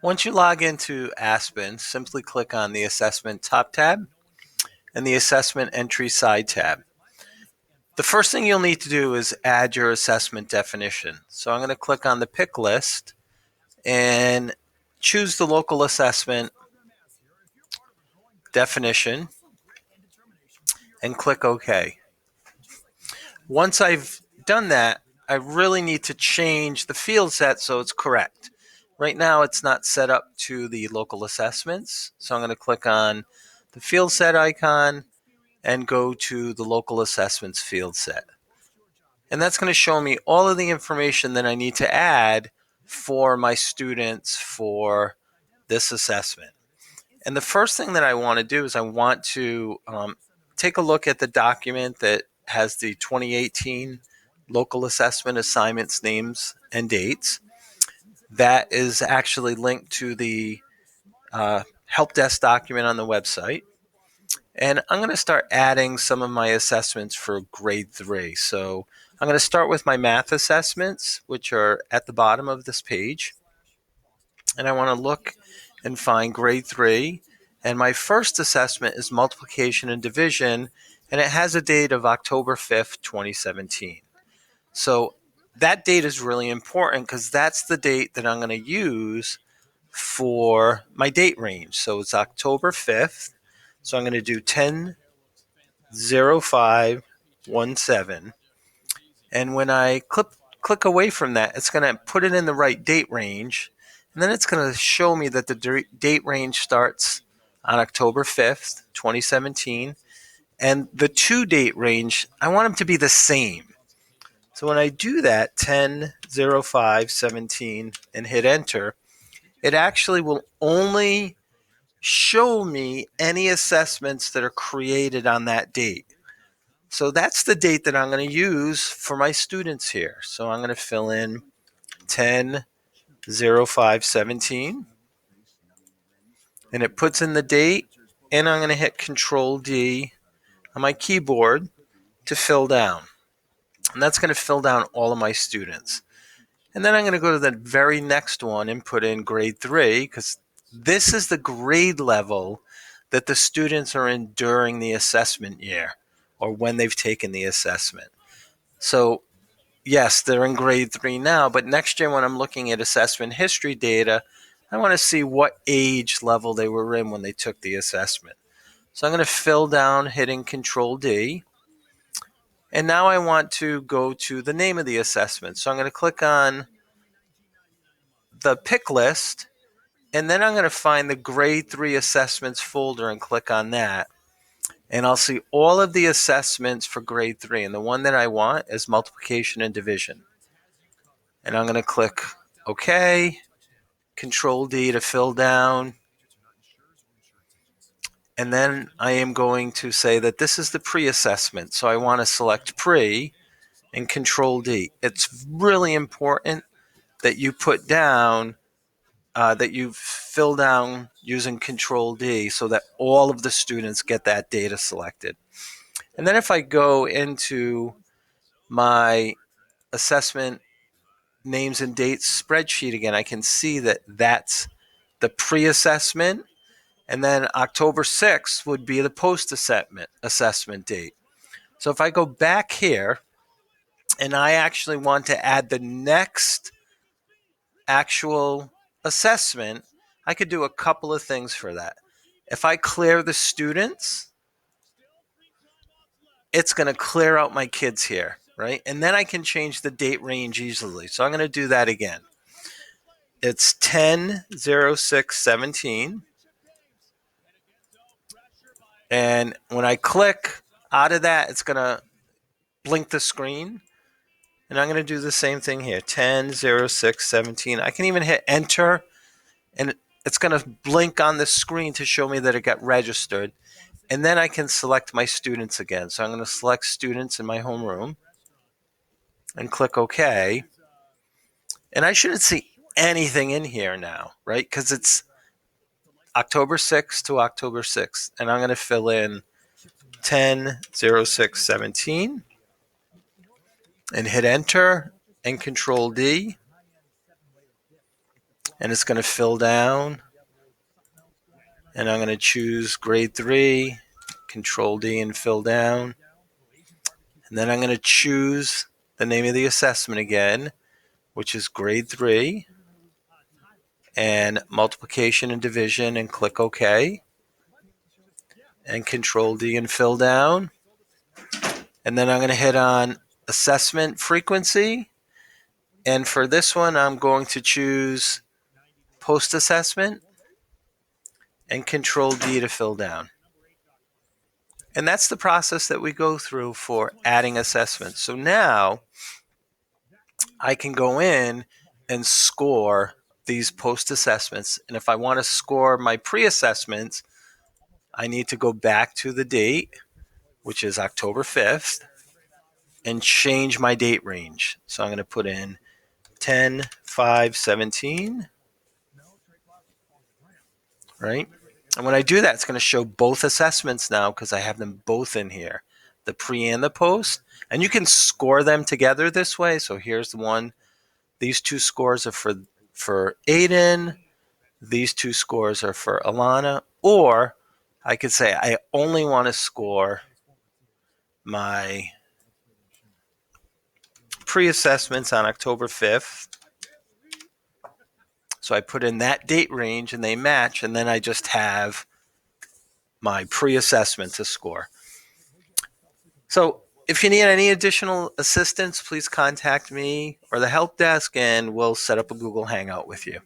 Once you log into Aspen, simply click on the Assessment Top tab and the Assessment Entry Side tab. The first thing you'll need to do is add your assessment definition. So I'm going to click on the pick list and choose the local assessment definition and click OK. Once I've done that, I really need to change the field set so it's correct. Right now it's not set up to the local assessments, so I'm going to click on the field set icon and go to the local assessments field set. And that's going to show me all of the information that I need to add for my students for this assessment. And the first thing that I want to do is I want to take a look at the document that has the 2018 local assessment assignments, names, and dates. That is actually linked to the help desk document on the website. And I'm going to start adding some of my assessments for grade 3. So I'm going to start with my math assessments, which are at the bottom of this page. And I want to look and find grade 3. And my first assessment is multiplication and division, and it has a date of October 5th, 2017. So that date is really important because that's the date that I'm going to use for my date range. So it's October 5th. So I'm going to do 10/05/17. And when I click away from that, it's going to put it in the right date range. And then it's going to show me that the date range starts on October 5th, 2017. And the to date range, I want them to be the same. So when I do that, 10/05/17, and hit enter, it actually will only show me any assessments that are created on that date. So that's the date that I'm going to use for my students here. So I'm going to fill in 10/05/17, and it puts in the date, and I'm going to hit Control D on my keyboard to fill down. And that's going to fill down all of my students. And then I'm going to go to the very next one and put in grade 3, because this is the grade level that the students are in during the assessment year or when they've taken the assessment. So yes, they're in grade 3 now, but next year when I'm looking at assessment history data, I want to see what age level they were in when they took the assessment. So I'm going to fill down, hitting Control D. And now I want to go to the name of the assessment. So I'm going to click on the pick list, and then I'm going to find the grade 3 assessments folder and click on that. And I'll see all of the assessments for grade 3. And the one that I want is multiplication and division. And I'm going to click OK, Control D to fill down. And then I am going to say that this is the pre-assessment. So I want to select pre and Control D. It's really important that you put down, that you fill down using Control D so that all of the students get that data selected. And then if I go into my assessment names and dates spreadsheet again, I can see that that's the pre-assessment, and then October 6th would be the post-assessment date. So if I go back here and I actually want to add the next actual assessment, I could do a couple of things for that. If I clear the students, it's going to clear out my kids here, right? And then I can change the date range easily. So I'm going to do that again. It's 10/06/17. And when I click out of that, it's going to blink the screen. And I'm going to do the same thing here, 10/06/17. I can even hit enter, and it's going to blink on the screen to show me that it got registered. And then I can select my students again. So I'm going to select students in my homeroom and click OK. And I shouldn't see anything in here now, right? Because it's October 6th to October 6th. And I'm going to fill in 10/06/17 and hit enter and Control D. and it's going to fill down. And I'm going to choose grade 3, Control D and fill down. And then I'm going to choose the name of the assessment again, which is grade 3, and multiplication and division, and click OK. And Control D and fill down. And then I'm going to hit on assessment frequency. And for this one, I'm going to choose post assessment and Control D to fill down. And that's the process that we go through for adding assessments. So now I can go in and score these post assessments. And if I want to score my pre assessments, I need to go back to the date, which is October 5th, and change my date range. So I'm going to put in 10/5/17, right? And when I do that, it's going to show both assessments now because I have them both in here, the pre and the post. And you can score them together this way. So here's the one. These two scores are for Aiden. These two scores are for Alana. Or I could say I only want to score my pre-assessments on October 5th. So I put in that date range and they match, and then I just have my pre-assessment to score. So if you need any additional assistance, please contact me or the help desk, and we'll set up a Google Hangout with you.